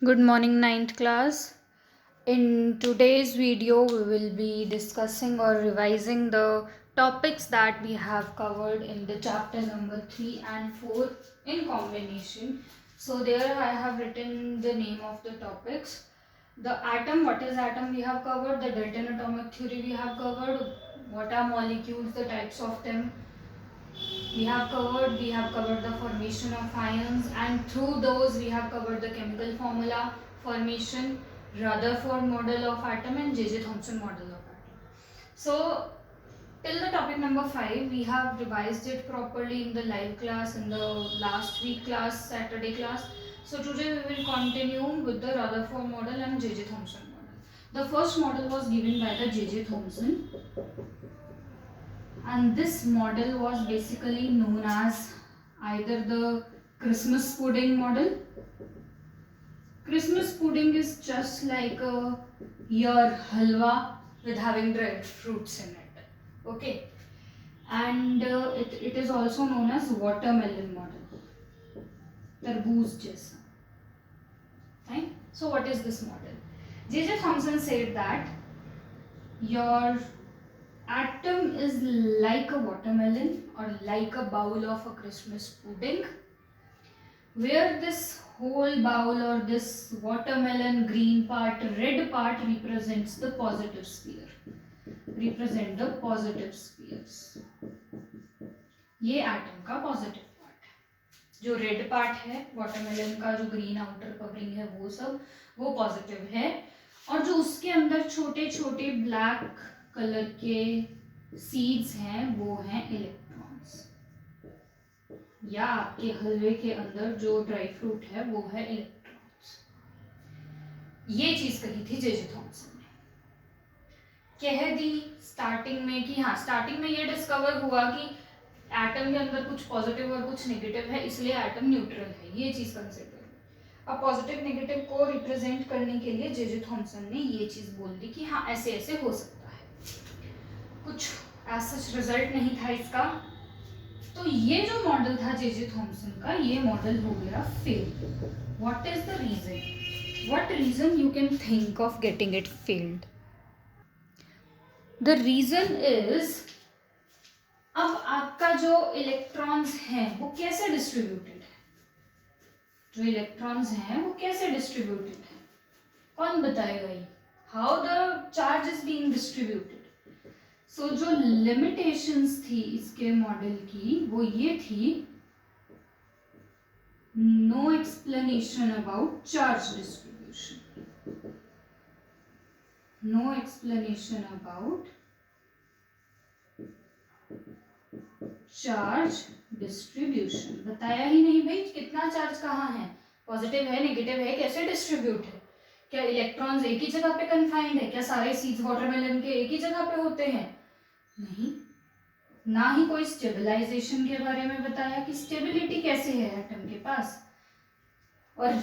Good morning, ninth class. In today's video, we will be discussing or revising the topics that we have covered in the chapter number 3 and 4 in combination. So, there I have written the name of the topics. The atom, what is atom, we have covered. The Dalton atomic theory, we have covered. What are molecules, the types of them, we have covered the formation of ions, and through those we have covered the chemical formula, formation, Rutherford model of atom and J.J. Thomson model of atom. So till the topic number 5 we have revised it properly in the live class, in the last week class, Saturday class. So today we will continue with the Rutherford model and J.J. Thomson model. The first model was given by the J.J. Thomson, and this model was basically known as either the Christmas pudding model. Christmas pudding is just like your halwa with having dried fruits in it. Okay, and it is also known as watermelon model, tarboos jaisa. Fine. So what is this model? J.J. Thomson said that your atom is like a watermelon or like a bowl of a Christmas pudding, where this whole bowl or this watermelon green part, red part represents the positive sphere, represent the positive spheres. ये atom का positive part है, जो red part है watermelon का, जो green outer covering है वो सब वो पॉजिटिव है, और जो उसके अंदर छोटे छोटे ब्लैक कलर के सीड्स हैं वो हैं इलेक्ट्रॉन्स, या आपके हलवे के अंदर जो ड्राई फ्रूट है वो है इलेक्ट्रॉन्स। ये चीज कही थी J.J. थॉमसन ने, कह दी स्टार्टिंग में कि हाँ, स्टार्टिंग में ये डिस्कवर हुआ कि एटम के अंदर कुछ पॉजिटिव और कुछ नेगेटिव है, इसलिए एटम न्यूट्रल है, ये चीज कंसिडर। अब पॉजिटिव नेगेटिव को रिप्रेजेंट करने के लिए J.J. थॉमसन ने ये चीज बोल दी कि हाँ ऐसे ऐसे हो सकता है, कुछ ऐसा रिजल्ट नहीं था इसका। तो ये जो मॉडल था J.J. थॉमसन का, ये मॉडल हो गया fail. What is the reason? What reason you can think of getting it failed? The reason is, अब आपका जो इलेक्ट्रॉन्स हैं वो कैसे डिस्ट्रीब्यूटेड है, जो इलेक्ट्रॉन्स हैं वो कैसे डिस्ट्रीब्यूटेड है, कौन बताएगा ये? How the charge is being distributed? So जो लिमिटेशंस थी इसके मॉडल की वो ये थी, no explanation about charge distribution, no explanation about charge distribution, बताया ही नहीं भाई कितना चार्ज कहाँ है, पॉजिटिव है नेगेटिव है, कैसे डिस्ट्रीब्यूट है, क्या इलेक्ट्रॉन्स एक ही जगह पे कन्फाइंड है, क्या सारे सीड्स वाटरमेलन के एक ही जगह पे होते हैं? नहीं। ना ही कोई स्टेबलाइजेशन के बारे में बताया कि स्टेबिलिटी कैसे है एटम के पास, और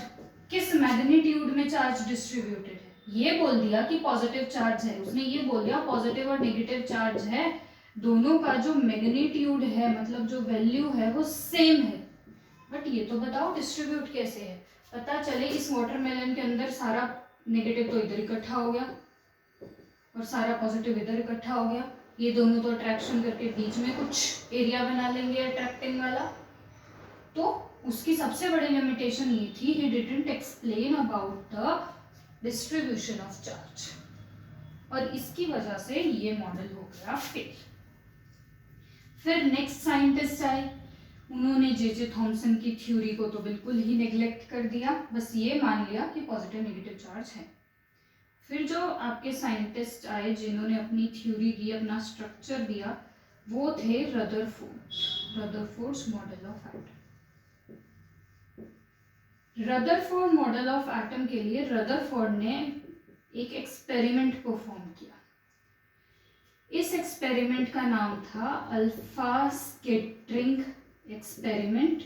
किस मैग्नीट्यूड में चार्ज डिस्ट्रीब्यूटेड है। ये बोल दिया कि पॉजिटिव चार्ज है, उसने ये बोल दिया पॉजिटिव और नेगेटिव चार्ज है, दोनों का जो मैग्नीट्यूड है मतलब जो वैल्यू है वो सेम है, बट ये तो बताओ डिस्ट्रीब्यूट कैसे है। पता चले इस वाटरमेलन के अंदर सारा नेगेटिव तो इधर इकट्ठा हो गया और सारा पॉजिटिव इधर इकट्ठा हो गया, ये दोनों तो अट्रैक्शन करके बीच में कुछ एरिया बना लेंगे अट्रैक्टिंग वाला। तो उसकी सबसे बड़ी लिमिटेशन ये थी, he didn't explain about the distribution of charge, और इसकी वजह से ये मॉडल हो गया फेल। फिर नेक्स्ट साइंटिस्ट आए, उन्होंने J.J. थॉमसन की थ्योरी को तो बिल्कुल ही नेग्लेक्ट कर दिया, बस ये मान लिया कि पॉजिटिव नेगेटिव चार्ज है। फिर जो आपके साइंटिस्ट आए जिन्होंने अपनी थ्योरी दी, अपना स्ट्रक्चर दिया, वो थे Rutherford, Rutherford's model of atom. Rutherford model of atom के लिए रदरफोर्ड ने एक एक्सपेरिमेंट परफॉर्म किया। इस एक्सपेरिमेंट का नाम था अल्फा स्कैटरिंग एक्सपेरिमेंट,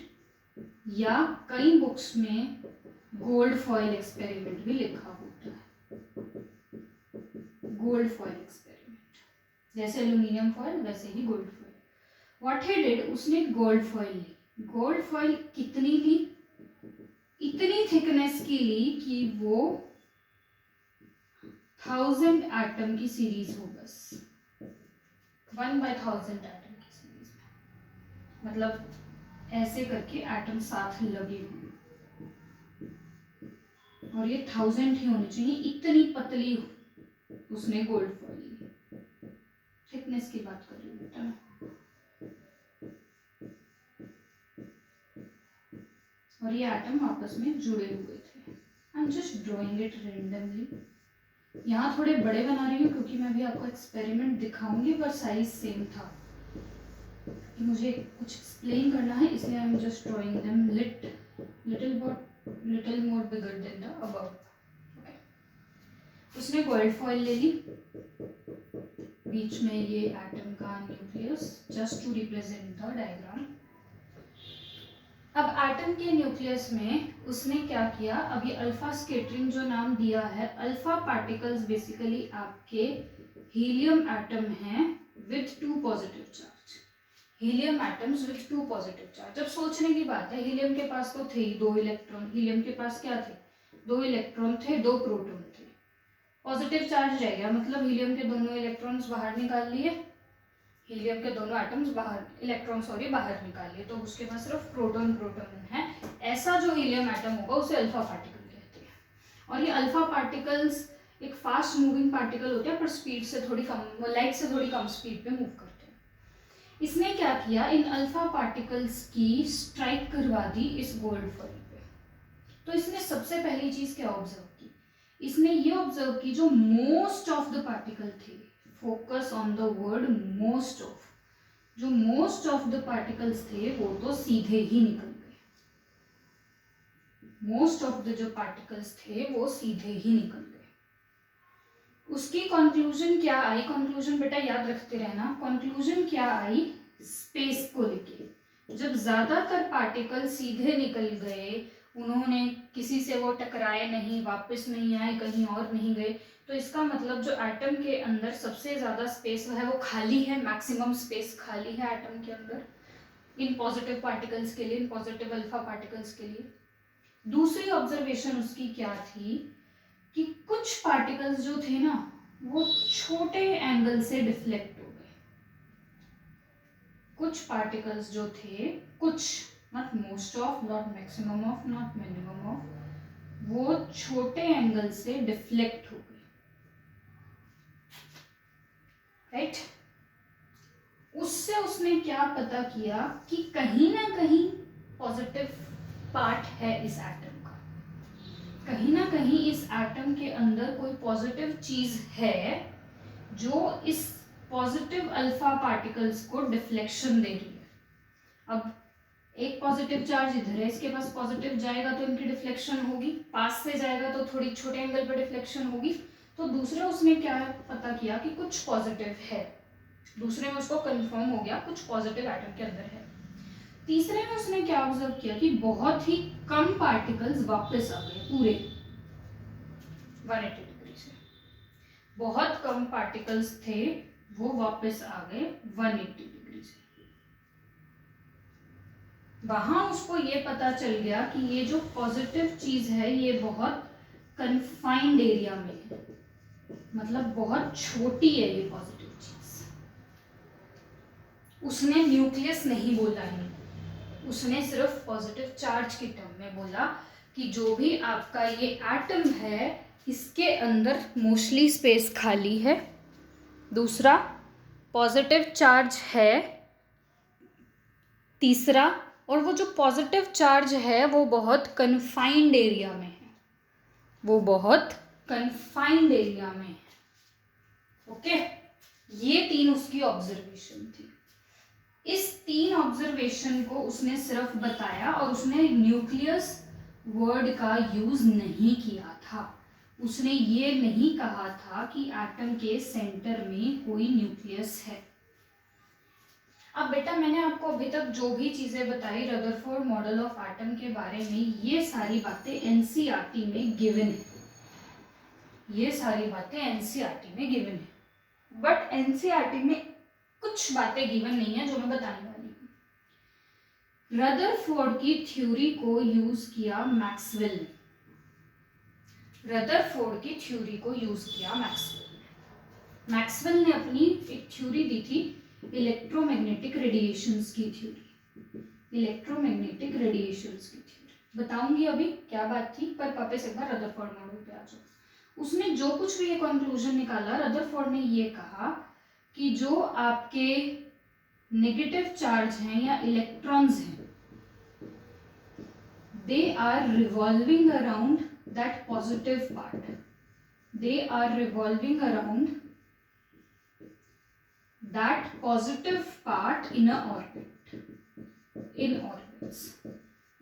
या कई बुक्स में गोल्ड फॉयल एक्सपेरिमेंट भी लिखा होता है। गोल्ड फॉयल एक्सपेरिमेंट, जैसे एल्यूमिनियम फॉयल वैसे ही gold foil. What he did, उसने गोल्ड फॉयल ली। गोल्ड फॉयल कितनी ली? इतनी थिकनेस की ली कि वो 1000 एटम की सीरीज हो, बस 1/1000 एटम की सीरीज में, मतलब ऐसे करके एटम साथ लगे हुए, और ये 1000 ही होनी चाहिए, इतनी पतली उसने गोल्ड फॉइल ली। थिकनेस की बात कर रही हूँ बेटा मैं। और ये एटम आपस में जुड़े हुए थे। आई am just drawing it randomly. यहाँ थोड़े बड़े बना रही हूँ क्योंकि मैं अभी आपको एक्सपेरिमेंट दिखाऊंगी, पर साइज सेम था। मुझे कुछ एक्सप्लेन करना है, इसलिए I am just drawing them little more bigger than the above. उसने गोल्ड फॉइल ले ली, बीच में ये एटम का nucleus, just to represent the diagram. अब एटम के न्यूक्लियस में उसने क्या किया, अब ये अल्फा स्कैटरिंग जो नाम दिया है, अल्फा पार्टिकल्स बेसिकली आपके हीलियम एटम हैं with 2 positive charge. Helium atoms with 2 positive charge. जब सोचने की बात है, हीलियम के पास तो थे ही 2 इलेक्ट्रॉन, हीलियम के पास क्या थे, 2 इलेक्ट्रॉन थे, 2 प्रोटॉन थे, पॉजिटिव चार्ज रह गया, मतलब हीलियम के दोनों इलेक्ट्रॉन्स बाहर निकाल लिए, हीलियम के दोनों एटम्स बाहर, इलेक्ट्रॉन सॉरी बाहर निकाल लिए, तो उसके पास सिर्फ प्रोटॉन है। ऐसा जो हीलियम एटम होगा उसे अल्फा पार्टिकल कहते हैं। और ये अल्फा पार्टिकल्स एक फास्ट मूविंग पार्टिकल होते हैं, पर स्पीड से थोड़ी कम, लाइट से थोड़ी कम स्पीड पे मूव करते हैं। इसने क्या किया, इन अल्फा पार्टिकल्स की स्ट्राइक करवा दी इस गोल्ड फॉइल पे। तो इसने सबसे पहली चीज क्या ऑब्जर्व की, इसने ये ऑब्जर्व की जो मोस्ट ऑफ द पार्टिकल थे, focus on the word most of, जो मोस्ट ऑफ द पार्टिकल्स थे वो तो सीधे ही निकल गए। मोस्ट ऑफ द जो पार्टिकल्स थे वो सीधे ही निकल गए। उसकी कंक्लूजन क्या आई, कंक्लूजन बेटा याद रखते रहना, कंक्लूजन क्या आई स्पेस को लेके। जब ज्यादातर पार्टिकल सीधे निकल गए, उन्होंने किसी से वो टकराए नहीं, वापस नहीं आए, कहीं और नहीं गए, तो इसका मतलब जो एटम के अंदर सबसे ज्यादा स्पेस है वो खाली है, मैक्सिमम स्पेस खाली है एटम के अंदर इन पॉजिटिव पार्टिकल्स के लिए, इन पॉजिटिव अल्फा पार्टिकल्स के लिए। दूसरी ऑब्जर्वेशन उसकी क्या थी कि कुछ पार्टिकल्स जो थे ना वो छोटे एंगल से डिफ्लेक्ट हो गए। कुछ पार्टिकल्स जो थे, कुछ, not most of, not maximum of, not minimum of, वो छोटे एंगल से डिफ्लेक्ट हो गए, राइट। उससे उसने क्या पता किया कि कहीं ना कहीं पॉजिटिव पार्ट है इस एटम का, कहीं ना कहीं इस एटम के अंदर कोई पॉजिटिव चीज है जो इस पॉजिटिव अल्फा पार्टिकल्स को डिफ्लेक्शन दे रही है। अब एक पॉजिटिव चार्ज इधर है, इसके पास पॉजिटिव जाएगा तो इनकी डिफ्लेक्शन होगी, पास से जाएगा तो थोड़ी छोटे एंगल पर डिफ्लेक्शन होगी। तो दूसरे उसने क्या पता किया कि कुछ पॉजिटिव है, दूसरे में उसको कंफर्म हो गया कुछ पॉजिटिव एटम के अंदर है। तीसरे में उसने क्या ऑब्जर्व किया कि बहुत ही कम पार्टिकल्स वापस आ गए पूरे 180 डिग्री से, बहुत कम पार्टिकल्स थे वो वापस आ गए 180 डिग्री से। वहां उसको ये पता चल गया कि ये जो पॉजिटिव चीज है ये बहुत कन्फाइंड एरिया में है, मतलब बहुत छोटी है ये पॉजिटिव चीज। उसने न्यूक्लियस नहीं बोला है, उसने सिर्फ पॉजिटिव चार्ज की टर्म में बोला कि जो भी आपका ये एटम है इसके अंदर मोस्टली स्पेस खाली है, दूसरा पॉजिटिव चार्ज है, तीसरा, और वो जो पॉजिटिव चार्ज है वो बहुत कन्फाइंड एरिया में है, वो बहुत कन्फाइंड एरिया में है। ओके, ये 3 उसकी ऑब्जर्वेशन थी। इस 3 ऑब्जर्वेशन को उसने सिर्फ बताया और उसने न्यूक्लियस वर्ड का यूज नहीं किया था। उसने ये नहीं कहा था कि एटम के सेंटर में कोई न्यूक्लियस है। अब बेटा मैंने आपको अभी तक जो भी चीजें बताई रदरफोर्ड मॉडल ऑफ एटम के बारे में, ये सारी बातें एनसीईआरटी में गिवन है, ये सारी बातें एनसीईआरटी में गिवन है, बट एनसीईआरटी में कुछ बातें गिवन नहीं है जो मैं बताने वाली हूँ। रदरफोर्ड की थ्योरी को यूज किया मैक्सवेल ने। रदरफोर्ड की थ्योरी को यूज किया मैक्सवेल ने। मैक्सवेल ने अपनी एक थ्योरी दी थी इलेक्ट्रोमैग्नेटिक रेडिएशंस की थ्योरी। इलेक्ट्रोमैग्नेटिक रेडिएशंस की थ्योरी बताऊंगी अभी क्या बात थी, पर वापस एक बार रदरफोर्ड मॉडल पे आ जाओ। उसने जो कुछ भी ये कंक्लूजन निकाला, रदरफोर्ड ने ये कहा कि जो आपके नेगेटिव चार्ज हैं या इलेक्ट्रॉन्स हैं, they are revolving around that positive part. They are revolving around that positive part in a orbit. In orbits.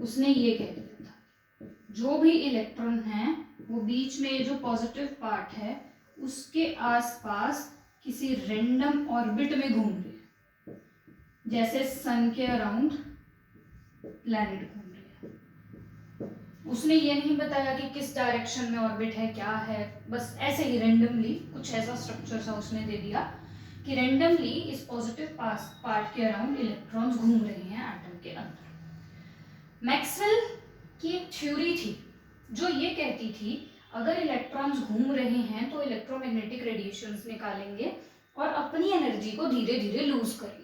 उसने ये कह दिया था जो भी इलेक्ट्रॉन हैं वो बीच में जो पॉजिटिव पार्ट है उसके आसपास किसी रैंडम ऑर्बिट में घूम रहे हैं, जैसे सन के अराउंड प्लैनेट घूम रहे हैं। उसने ये नहीं बताया कि किस डायरेक्शन में ऑर्बिट है, क्या है, बस ऐसे ही रैंडमली कुछ ऐसा स्ट्रक्चर सा उसने दे दिया कि रैंडमली इस पॉजिटिव पार्ट के अराउंड इलेक्ट्रॉन्स घूम रहे हैं एटम के अंदर। मैक्सवेल की एक थ्योरी थी जो ये कहती थी अगर इलेक्ट्रॉन्स घूम रहे हैं तो इलेक्ट्रोमैग्नेटिक रेडिएशंस निकालेंगे और अपनी एनर्जी को धीरे धीरे लूज करेंगे।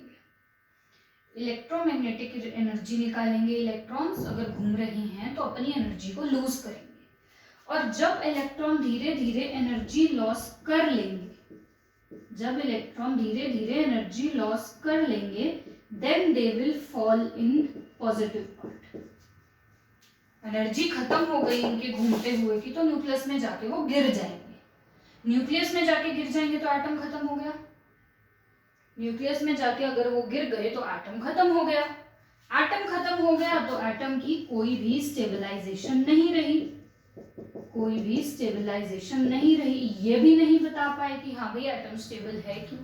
इलेक्ट्रोमैग्नेटिक एनर्जी निकालेंगे इलेक्ट्रॉन्स, अगर घूम रहे हैं तो अपनी एनर्जी को लूज करेंगे। और जब इलेक्ट्रॉन धीरे धीरे एनर्जी लॉस कर लेंगे, जब इलेक्ट्रॉन धीरे धीरे एनर्जी लॉस कर लेंगे, then they will fall in positive part. Energy खत्म हो गई इनके घूमते हुए की तो न्यूक्लियस में जाके वो गिर जाएंगे। न्यूक्लियस में जाके गिर जाएंगे तो एटम खत्म हो गया। न्यूक्लियस में जाके अगर वो गिर गए तो एटम खत्म हो गया। एटम खत्म हो गया तो एटम की कोई भी स्टेबलाइजेशन नहीं रही, कोई भी स्टेबलाइजेशन नहीं रही। ये भी नहीं बता पाए कि हाँ भाई एटम स्टेबल है क्यों।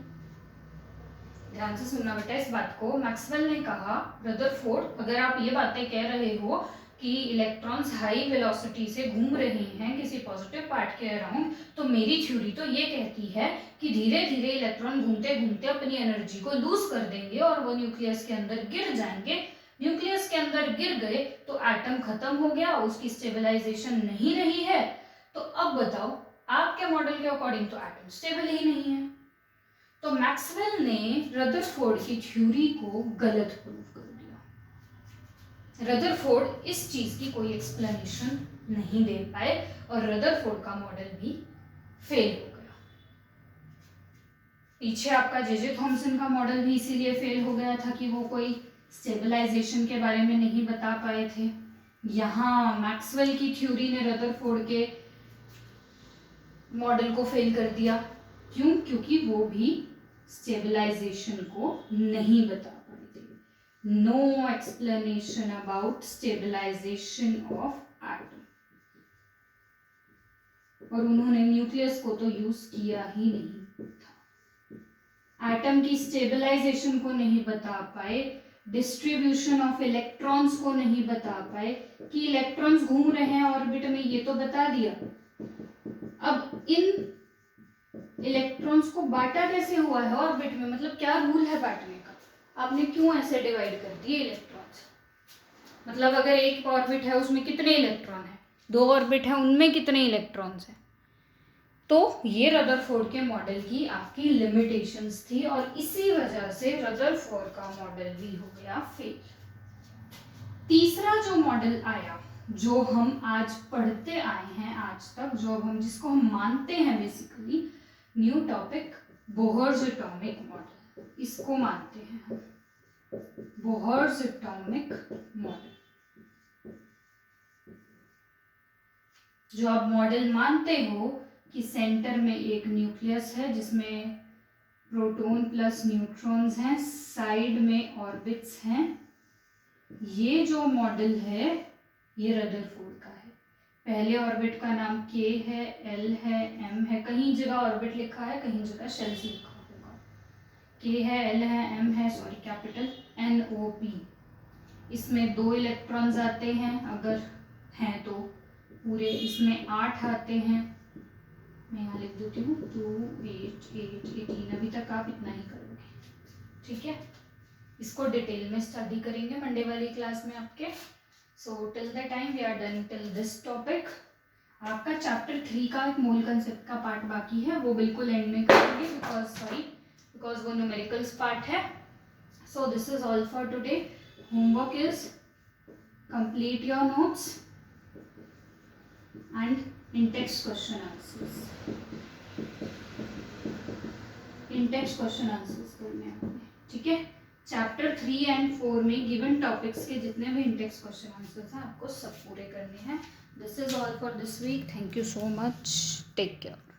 ध्यान से सुनना बेटा इस बात को। मैक्सवेल ने कहा रदरफोर्ड अगर आप ये बातें कह रहे हो कि इलेक्ट्रॉन्स हाई वेलोसिटी से घूम रहे हैं किसी पॉजिटिव पार्ट के अराउंड, तो मेरी थ्योरी तो ये कहती है कि धीरे धीरे इलेक्ट्रॉन घूमते घूमते अपनी एनर्जी को लूज कर देंगे और वो न्यूक्लियस के अंदर गिर जाएंगे। न्यूक्लियस के अंदर गिर गए तो एटम खत्म हो गया, उसकी स्टेबलाइजेशन नहीं रही है। तो अब बताओ आपके मॉडल के अकॉर्डिंग तो एटम स्टेबल ही नहीं है। तो मैक्सवेल ने रदरफोर्ड की थ्योरी को गलत प्रूव कर दिया। रदरफोर्ड इस चीज की कोई एक्सप्लेनेशन नहीं दे पाए और रदरफोर्ड का मॉडल भी फेल हो गया। पीछे आपका जे थॉमसन का मॉडल भी इसीलिए फेल हो गया था कि वो कोई स्टेबलाइजेशन के बारे में नहीं बता पाए थे। यहाँ मैक्सवेल की थ्योरी ने रदरफोर्ड के मॉडल को फेल कर दिया। क्यों? क्योंकि वो भी स्टेबलाइजेशन को नहीं बता पाए थे। No explanation about stabilization of atom. और उन्होंने न्यूक्लियस को तो यूज किया ही नहीं था। एटम की स्टेबलाइजेशन को नहीं बता पाए, डिस्ट्रीब्यूशन ऑफ इलेक्ट्रॉन्स को नहीं बता पाए कि इलेक्ट्रॉन्स घूम रहे हैं ऑर्बिट में, ये तो बता दिया। अब इन इलेक्ट्रॉन्स को बांटा कैसे हुआ है ऑर्बिट में, मतलब क्या रूल है बांटने का? आपने क्यों ऐसे डिवाइड कर दिए इलेक्ट्रॉन्स? मतलब अगर एक ऑर्बिट है उसमें कितने इलेक्ट्रॉन है, दो ऑर्बिट है उनमें कितने इलेक्ट्रॉन्स हैं? तो ये रदरफोर्ड के मॉडल की आपकी लिमिटेशंस थी और इसी वजह से रदरफोर्ड का मॉडल भी हो गया फेल। तीसरा जो मॉडल आया जो हम आज पढ़ते आए हैं आज तक, जो हम जिसको हम मानते हैं basically new topic, Bohr's atomic model, इसको मानते हैं हम बोहर्स एटॉमिक मॉडल। जो आप मॉडल मानते हो कि सेंटर में एक न्यूक्लियस है जिसमें प्रोटॉन प्लस न्यूट्रॉन्स हैं, साइड में ऑर्बिट्स हैं। ये जो मॉडल है ये रदरफोर्ड का है। पहले ऑर्बिट का नाम के है, एल है, एम है, कहीं जगह ऑर्बिट लिखा है, कहीं जगह शेल्स लिखा होगा। के है, एल है, एम है, सॉरी कैपिटल NOP। इसमें 2 इलेक्ट्रॉन्स आते हैं, अगर हैं तो पूरे इसमें 8 आते हैं। मैं यहाँ लिख देती हूँ 2 8 8 18। अभी तक आप इतना ही करोगे, ठीक है। इसको डिटेल में स्टडी करेंगे मंडे वाली क्लास में आपके. So till the time we are done till this topic. आपका चैप्टर 3 का एक मोल कंसेप्ट का पार्ट बाकी है, वो बिल्कुल एंड में करेंगे बिकॉज वो न्यूमेरिकल्स पार्ट है. So this is all for today. Homework is complete your notes and in-text question answers. in-text question answers करने हैं आपने, ठीक है. चैप्टर 3 एंड 4 में गिवन टॉपिक्स के जितने भी in-text question answers हैं आपको सब पूरे करने हैं. This is all for this week. Thank you so much. Take care.